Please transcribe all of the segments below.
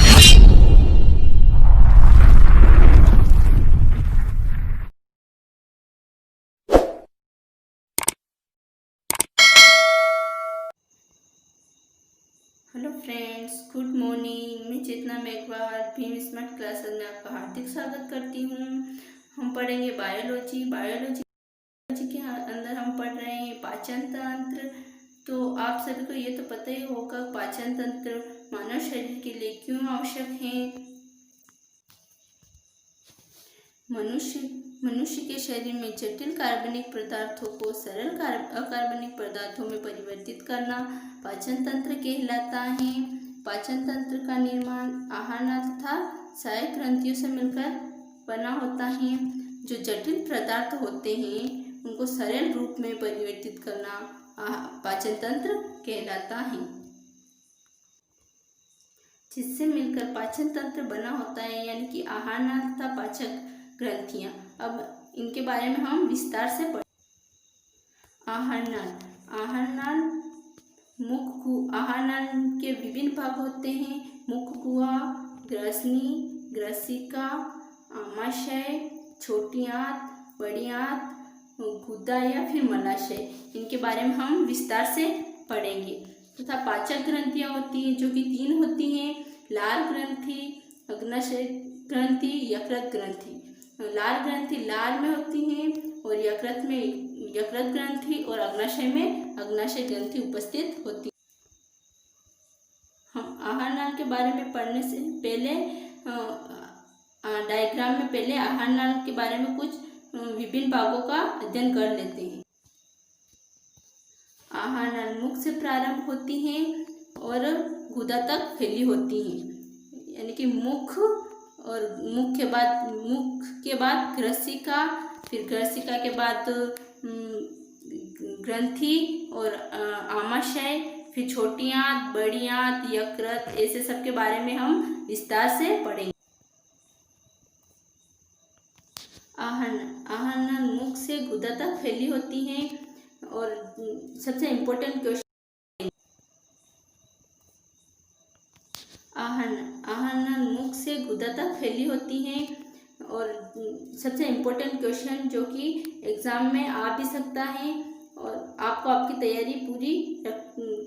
Hello friends, good morning. मैं चेतना Meghwal Bhim smart classes में आपका हार्दिक स्वागत करती हूँ। हम पढ़ेंगे बायोलॉजी। बायोलॉजी के अंदर हम पढ़ रहे हैं पाचन तंत्र। तो आप सभी को ये तो पता ही होगा पाचन तंत्र मानव शरीर के लिए क्यों आवश्यक है। मनुष्य के शरीर में जटिल कार्बनिक पदार्थों को सरल अकार्बनिक पदार्थों में परिवर्तित करना पाचन तंत्र कहलाता है। पाचन तंत्र का निर्माण आहार तथा सहायक ग्रंथियों से मिलकर बना होता है। जो जटिल पदार्थ होते हैं उनको सरल रूप में परिवर्तित करना पाचन तंत्र कहलाता है, जिससे मिलकर पाचन तंत्र बना होता है, यानी कि आहार तथा पाचक ग्रंथियां। अब इनके बारे में हम विस्तार से पढ़ें। आहार नाल आहार नाल के विभिन्न भाग होते हैं। मुख गुहा, ग्रसनी, ग्रसिका, आमाशय, छोटी आंत, बड़ी आंत, गुदा या फिर मलाशय। इनके बारे में हम विस्तार से पढ़ेंगे। तथा पाचक ग्रंथियां होती हैं जो कि 3 होती हैं: लार ग्रंथि, अग्नाशय ग्रंथि, यकृत ग्रंथि। लार ग्रंथि लार में होती हैं और यकृत में यकृत ग्रंथि और अग्नाशय में अग्नाशय ग्रंथि उपस्थित होती है। हम आहार नाल के बारे में पढ़ने से पहले डायग्राम में पहले आहार नाल के बारे में कुछ विभिन्न भागों का अध्ययन कर लेते हैं। आहार नाल मुख से प्रारंभ होती है और गुदा तक फैली होती है, यानी कि मुख के बाद ग्रसिका, फिर ग्रसिका के बाद ग्रंथि और आमाशय, फिर छोटी आंत, बड़ी आंत, यकृत, ऐसे सब के बारे में हम विस्तार से पढ़ेंगे। आहार नाल मुख से गुदा तक फैली होती है और सबसे इम्पोर्टेंट क्वेश्चन आहार नाल मुख से गुदा तक फैली होती है और सबसे इम्पोर्टेंट क्वेश्चन जो कि एग्जाम में आ भी सकता है और आपको आपकी तैयारी पूरी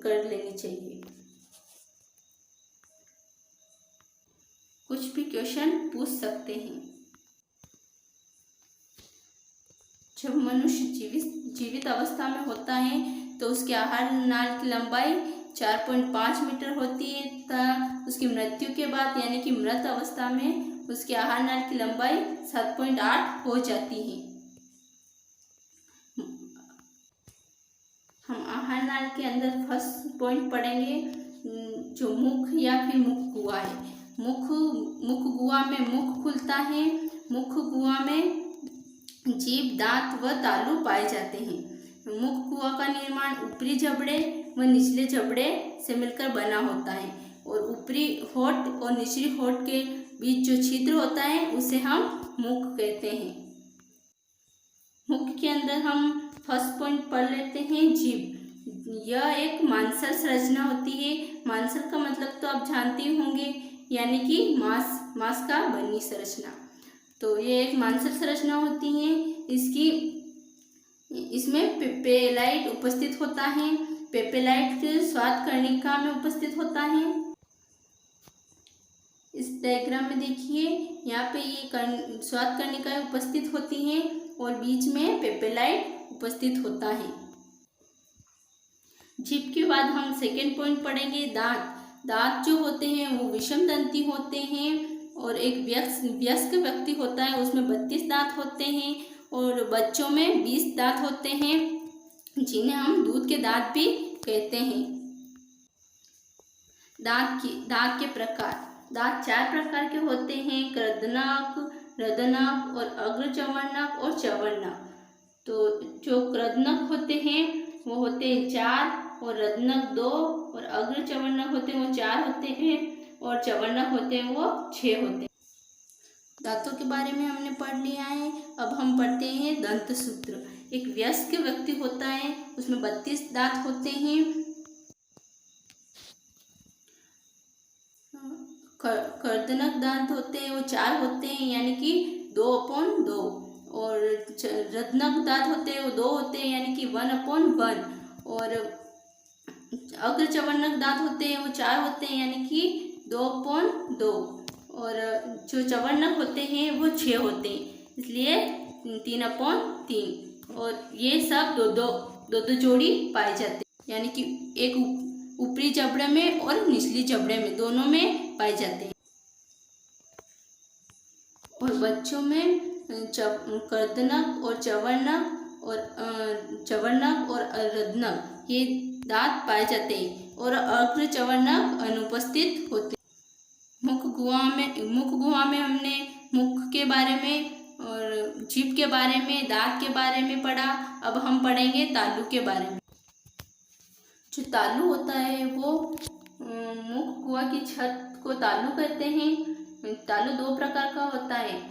कर लेनी चाहिए। कुछ भी क्वेश्चन पूछ सकते हैं। जब मनुष्य जीवित अवस्था में होता है तो उसके आहार नाल की लंबाई 4.5 मीटर होती है तथा उसकी मृत्यु के बाद यानी कि मृत अवस्था में उसके आहार नाल की लंबाई 7.8 हो जाती है। हम आहार नाल के अंदर फर्स्ट पॉइंट पढ़ेंगे जो मुख या फिर मुख गुहा है। मुख गुहा में मुख खुलता है। मुख गुहा में जीभ, दांत व तालु पाए जाते हैं। मुख गुहा का निर्माण ऊपरी जबड़े व निचले जबड़े से मिलकर बना होता है और ऊपरी होठ और निचली होठ के बीच जो छिद्र होता है उसे हम मुख कहते हैं। मुख के अंदर हम फर्स्ट पॉइंट पढ़ लेते हैं जीभ। यह एक मांसल संरचना होती है। मांसल का मतलब तो आप जानते होंगे, यानी कि मांस का बनी संरचना। तो ये एक मांसल संरचना होती है। इसमें पेपेलाइट उपस्थित होता है। पेपेलाइट स्वाद कर्णिका में उपस्थित होता है। इस डायग्राम में देखिए, यहाँ पे ये स्वाद कर्णिका उपस्थित होती हैं और बीच में पेपेलाइट उपस्थित होता है। जीभ के बाद हम सेकेंड पॉइंट पढ़ेंगे दांत जो होते हैं वो विषम दंती होते हैं और एक वयस्क व्यक्ति होता है उसमें 32 दांत होते हैं और बच्चों में 20 दांत होते हैं, जिन्हें हम दूध के दांत भी कहते हैं। दांत के प्रकार। दांत 4 प्रकार के होते हैं: कृदनक, रदनक और अग्रचर्वणक और चर्वणक। तो जो कृदनक होते हैं वो होते हैं 4 और रदनक 2 और अग्रचर्वणक होते हैं वो 4 होते हैं और चर्वणक होते हैं वो 6 होते हैं। दांतों के बारे में हमने पढ़ लिया है। अब हम पढ़ते हैं दंत सूत्र। एक वयस्क व्यक्ति होता है उसमें 32 दांत होते हैं। कर्दनक दांत होते हैं वो 4 होते हैं, यानी कि 2/2। और रदनक दांत होते हैं वो 2 होते हैं, यानी कि 1/1। और अग्र चवर्णक दांत होते हैं वो 4 होते हैं, यानी कि 2/2। और जो चवर्णक होते हैं वो 6 होते हैं, इसलिए 3/3। और ये सब दो दो जोड़ी पाए जाते हैं, यानी कि एक ऊपरी जबड़े में और निचली जबड़े में दोनों में पाए जाते हैं। और बच्चों में कर्दनक और चवर्णक और रदनक ये दांत पाए जाते हैं, और अग्र चवर्णक अनुपस्थित होते हैं। मुख गुहा में हमने मुख के बारे में और जीभ के बारे में, दांत के बारे में पढ़ा। अब हम पढ़ेंगे तालु के बारे में। जो तालु होता है वो मुख गुहा की छत को तालु कहते हैं। तालु 2 प्रकार का होता है,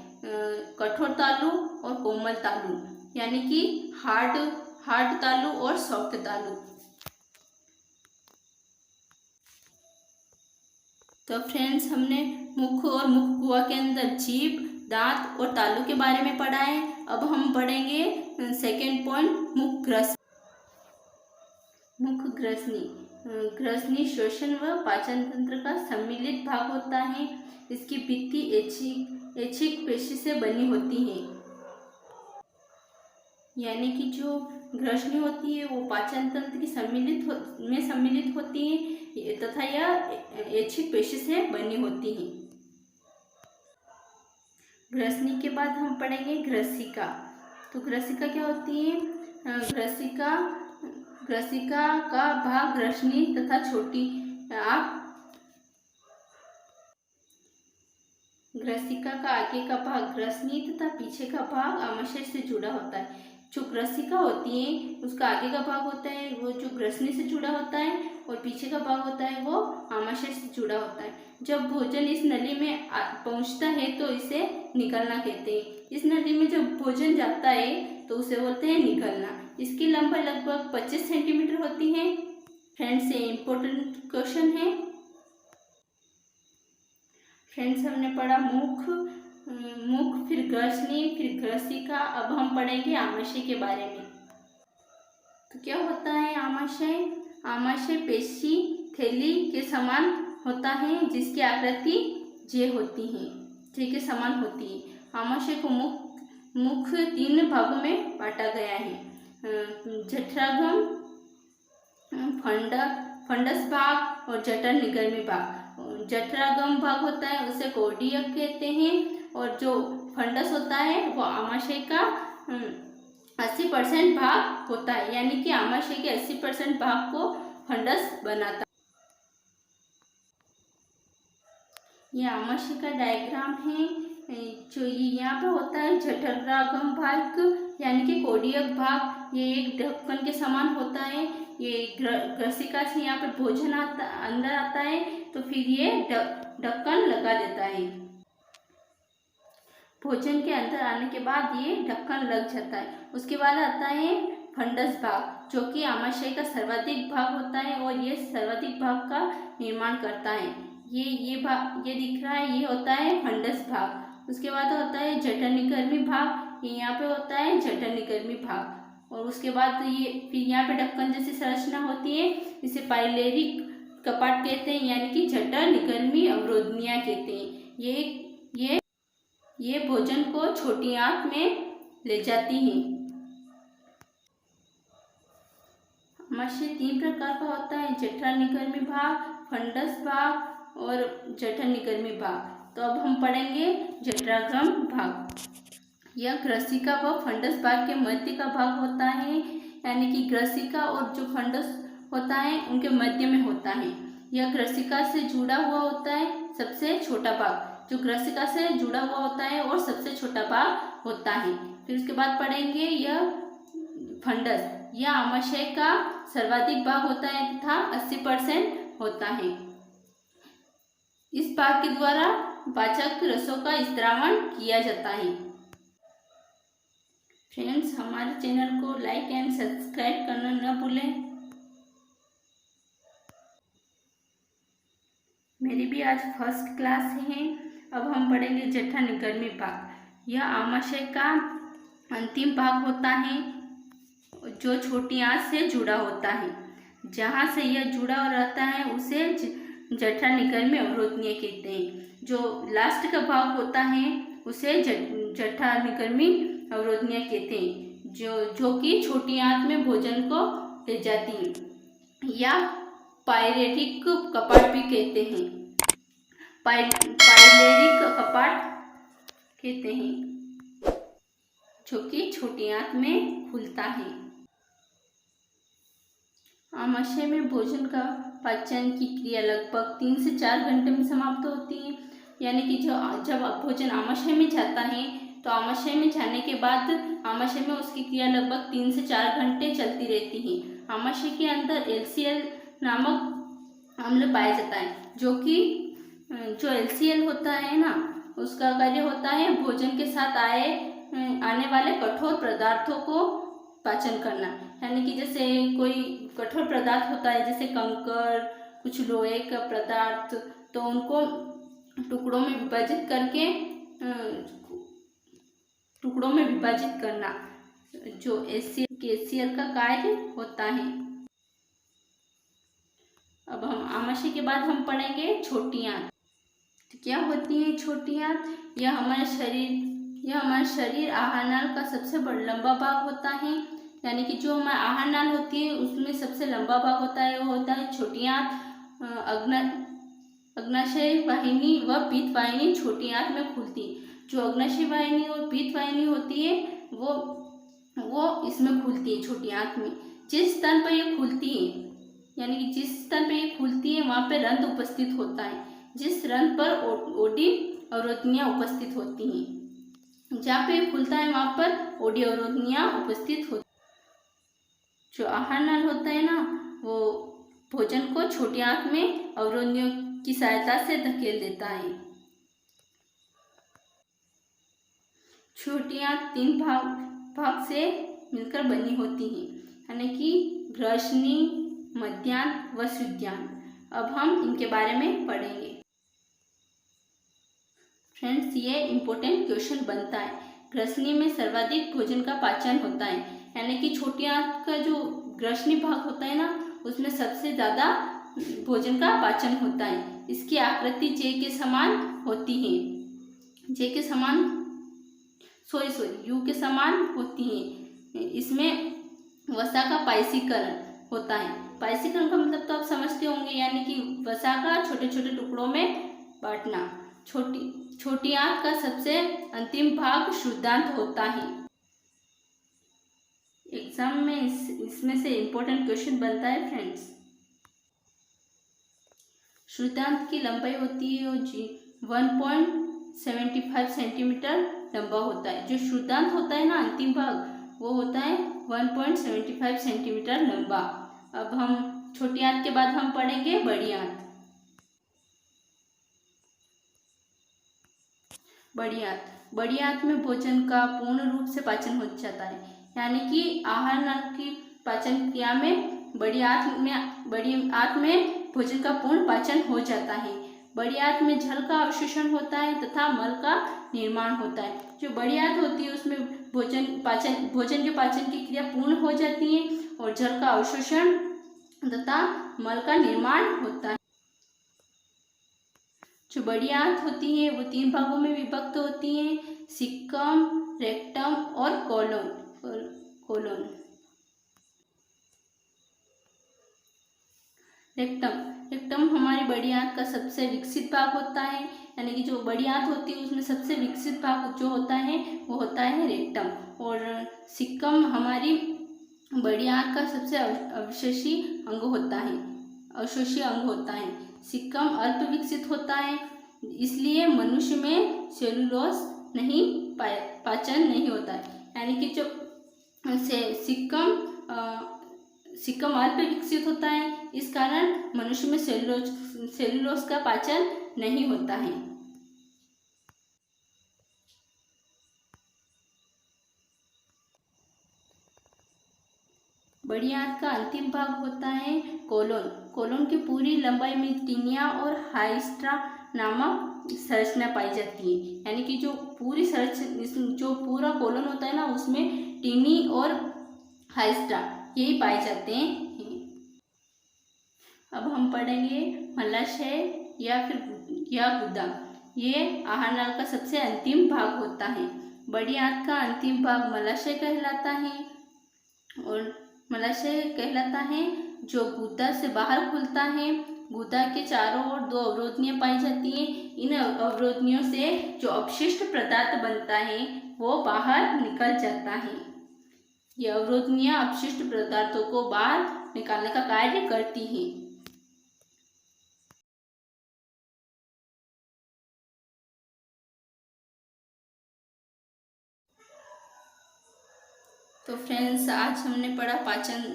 कठोर तालु और कोमल तालु, यानी कि हार्ड तालु और सॉफ्ट तालु। तो फ्रेंड्स, हमने मुख और मुख गुहा के अंदर जीभ, दांत और तालु के बारे में पढ़ा है। अब हम पढ़ेंगे सेकेंड पॉइंट, मुख ग्रसनी। ग्रसनी श्वसन व पाचन तंत्र का सम्मिलित भाग होता है। इसकी भित्ति ऐच्छिक पेशी से बनी होती है, यानी कि जो ग्रसनी होती है वो पाचन तंत्र की सम्मिलित होती है तथा यह ऐच्छिक पेशी से बनी होती है। ग्रसनी के बाद हम पढ़ेंगे ग्रसिका। तो ग्रसिका क्या होती है? ग्रसिका का भाग ग्रसनी तथा छोटी आँख, ग्रसिका का आगे का भाग ग्रसनी तथा पीछे का भाग आमाशय से जुड़ा होता है। जो ग्रसिका होती है उसका आगे का भाग होता है वो जो ग्रसनी से जुड़ा होता है, और पीछे का भाग होता है वो आमाशय से जुड़ा होता है। जब भोजन इस नली में पहुंचता है तो इसे निकलना कहते हैं। इस नली में जब भोजन जाता है तो उसे बोलते हैं निकलना। इसकी लंबाई लगभग 25 सेंटीमीटर होती है। फ्रेंड्स, ये इम्पोर्टेंट क्वेश्चन है। फ्रेंड्स, हमने पढ़ा मुख, फिर ग्रसनी, फिर ग्रसिका। अब हम पढ़ेंगे आमाशय के बारे में। तो क्या होता है आमाशय? आमाशय पेशी थैली के समान होता है, जिसकी आकृति जे होती है, जे के समान होती है। आमाशय को मुख 3 भागों में बांटा गया है, जठरागम, फंडस भाग और जठर निगर्मी भाग। जठरागम भाग होता है उसे कोडियक कहते हैं, और जो फंडस होता है वो आमाशय का 80% भाग होता है, यानी कि आमाशय के 80% भाग को फंडस बनाता है। ये आमाशय का डायग्राम है। जो ये यहाँ पे होता है जठरागम भाग, यानी कि कोडियक भाग, ये एक ढक्कन के समान होता है। ये ग्रसिका से यहाँ पे भोजन अंदर आता है तो फिर ये ढक्कन लगा देता है। भोजन के अंदर आने के बाद ये ढक्कन लग जाता है। उसके बाद आता है फंडस भाग, जो कि आमाशय का सर्वाधिक भाग होता है और ये सर्वाधिक भाग का निर्माण करता है। ये भाग ये दिख रहा है, ये होता है फंडस भाग। उसके बाद होता है जठर निगर्मी भाग, ये यहाँ पे होता है जठर निगर्मी भाग। और उसके बाद ये फिर यहाँ पे ढक्कन जैसी संरचना होती है, इसे पाइलेरी कपाट कहते हैं, यानी कि जठर निगर्मी अवरोधनियाँ कहते हैं। ये भोजन को छोटी आंत में ले जाती हैं। आमाशय 3 प्रकार का होता है, जठर निगर्मी भाग, फंडस भाग और जठर निगर्मी भाग। तो अब हम पढ़ेंगे जठरागम भाग। यह ग्रसिका व फंडस भाग के मध्य का भाग होता है, यानी कि ग्रसिका और जो फंडस होता है उनके मध्य में होता है। यह ग्रसिका से जुड़ा हुआ होता है, सबसे छोटा भाग जो ग्रसिका से जुड़ा हुआ होता है और सबसे छोटा भाग होता है। फिर उसके बाद पढ़ेंगे यह फंडस, यह आमाशय का सर्वाधिक भाग होता है तथा 80% होता है। इस भाग के द्वारा पाचक रसों का स्त्रावण किया जाता है। फ्रेंड्स, हमारे चैनल को लाइक एंड सब्सक्राइब करना न भूलें। मेरी भी आज फर्स्ट क्लास है। अब हम पढ़ेंगे जठर निकर्मी भाग। यह आमाशय का अंतिम भाग होता है जो छोटी आंत से जुड़ा होता है। जहाँ से यह जुड़ा रहता है उसे जठर निकर्मी अवरोधनीय कहते हैं। जो लास्ट का भाग होता है उसे जठर निकर्मी अवरोधनीय कहते हैं, जो कि छोटी आंत में भोजन को ले जाती है या पाइरेटिक कपाट भी कहते हैं। पाइलेरिक कपाट कहते हैं, जो कि छोटी आंत में खुलता है। आमाशय में भोजन का पाचन की क्रिया लगभग 3 से 4 घंटे में समाप्त होती है। यानी कि जब भोजन आमाशय में जाता है तो आमाशय में जाने के बाद आमाशय में उसकी क्रिया लगभग 3 से 4 घंटे चलती रहती है। आमाशय के अंदर LCL नामक अम्ल पाया जाता है, जो LCL होता है ना, उसका कार्य होता है भोजन के साथ आने वाले कठोर पदार्थों को पाचन करना। यानी कि जैसे कोई कठोर पदार्थ होता है जैसे कंकड़, कुछ लोहे का पदार्थ, तो उनको टुकड़ों में विभाजित करना जो HCl का कार्य होता है। अब हम आमाशय के बाद हम पढ़ेंगे छोटी आंत। तो क्या होती है छोटी आंत? यह हमारे शरीर आहार नाल का सबसे लंबा भाग होता है। यानी कि जो हमारा आहार नाल होती है उसमें सबसे लंबा भाग होता है, वो होता है छोटी आंत। अग्नाशय वाहिनी व पीत वाहिनी छोटी आंत में खुलती है। जो अग्नाशय वाहिनी और पीत वाहिनी होती है वो इसमें खुलती है छोटी आंत में। जिस स्थान पर ये खुलती है, यानी कि जिस स्थान पर ये खुलती है वहाँ पे रंध्र उपस्थित होता है। जिस रंध्र पर ओडी अवरोधनियाँ उपस्थित होती हैं, जहाँ पे खुलता है वहाँ पर ओडी अवरोधनियाँ उपस्थित होती। जो आहार नाल होता है ना, वो भोजन को छोटी आंत में अवरोधनियों की सहायता से धकेल देता है। छोटी आंत 3 भाग से मिलकर बनी होती है, यानी कि ग्रसनी, मध्यांत व शुद्धांत। अब हम इनके बारे में पढ़ेंगे। फ्रेंड्स, ये इम्पोर्टेंट क्वेश्चन बनता है। ग्रसनी में सर्वाधिक भोजन का पाचन होता है, यानी कि छोटी आंत का जो ग्रसनी भाग होता है ना, उसमें सबसे ज़्यादा भोजन का पाचन होता है। इसकी आकृति जे के समान होती है, यू के समान होती है। इसमें वसा का पायसीकरण होता है। पायसीकरण का मतलब तो आप समझते होंगे, यानी कि वसा का छोटे छोटे टुकड़ों में बांटना। छोटी आंत का सबसे अंतिम भाग शुद्धांत होता है। एग्जाम में इसमें से इम्पोर्टेंट क्वेश्चन बनता है फ्रेंड्स। शुद्धांत की लंबाई होती है 1.75 सेंटीमीटर लंबा होता है। जो शुद्धांत होता है ना, अंतिम भाग, वो होता है 1.75 सेंटीमीटर लंबा। अब हम छोटी आंत के बाद हम पढ़ेंगे बड़ी आंत। बड़ी आंत में भोजन का पूर्ण रूप से पाचन हो जाता है, यानी कि आहार नाल की पाचन क्रिया में बड़ी आंत में भोजन का पूर्ण पाचन हो जाता है। बड़ी आंत में जल का अवशोषण होता है तथा मल का निर्माण होता है। जो बड़ी आंत होती है उसमें भोजन के पाचन की क्रिया पूर्ण हो जाती है और जल का अवशोषण तथा मल का निर्माण होता है। जो बड़ी आंत होती है वो 3 भागों में विभक्त होती है, सिक्कम, रेक्टम और कोलोन। रेक्टम हमारी बड़ी आंत का सबसे विकसित भाग होता है, यानी कि जो बड़ी आंत होती है उसमें सबसे विकसित भाग जो होता है वो होता है रेक्टम। और सिक्कम हमारी बड़ी आंत का सबसे अवशेषी अंग होता है। सिक्कम अल्प विकसित होता है, इसलिए मनुष्य में सेलुलोज पाचन नहीं होता है। यानी कि जो सिक्कम अल्प विकसित होता है, इस कारण मनुष्य में सेलुलोज का पाचन नहीं होता है। बड़ी आंत का अंतिम भाग होता है कोलोन। कोलोन की पूरी लंबाई में टीनिया और हाइस्ट्रा नामक संरचना पाई जाती है। यानी कि जो पूरी जो पूरा कोलोन होता है ना, उसमें टीनी और हाइस्ट्रा यही पाए जाते हैं। अब हम पढ़ेंगे मलाशय या गुदा। ये आहार नाल का सबसे अंतिम भाग होता है। बड़ी आंत का अंतिम भाग मलाशय कहलाता है और मलाशय कहलाता है जो गुदा से बाहर खुलता है। गुदा के चारों ओर 2 अवरोधनियां पाई जाती हैं। इन अवरोधनियों से जो अपशिष्ट पदार्थ बनता है वो बाहर निकल जाता है। ये अवरोधनियां अपशिष्ट पदार्थों को बाहर निकालने का कार्य करती हैं। तो फ्रेंड्स, आज हमने पढ़ा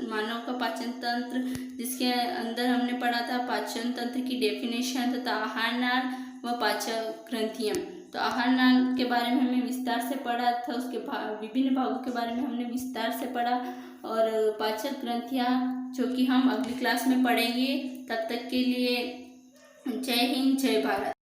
मानव का पाचन तंत्र, जिसके अंदर हमने पढ़ा था पाचन तंत्र की डेफिनेशन तथा आहार नाल व पाचक ग्रंथियाँ। तो आहार नाल के बारे में हमने विस्तार से पढ़ा था, उसके विभिन्न भागों के बारे में हमने विस्तार से पढ़ा, और पाचक ग्रंथियाँ जो कि हम अगली क्लास में पढ़ेंगे। तब तक के लिए जय हिंद, जय भारत।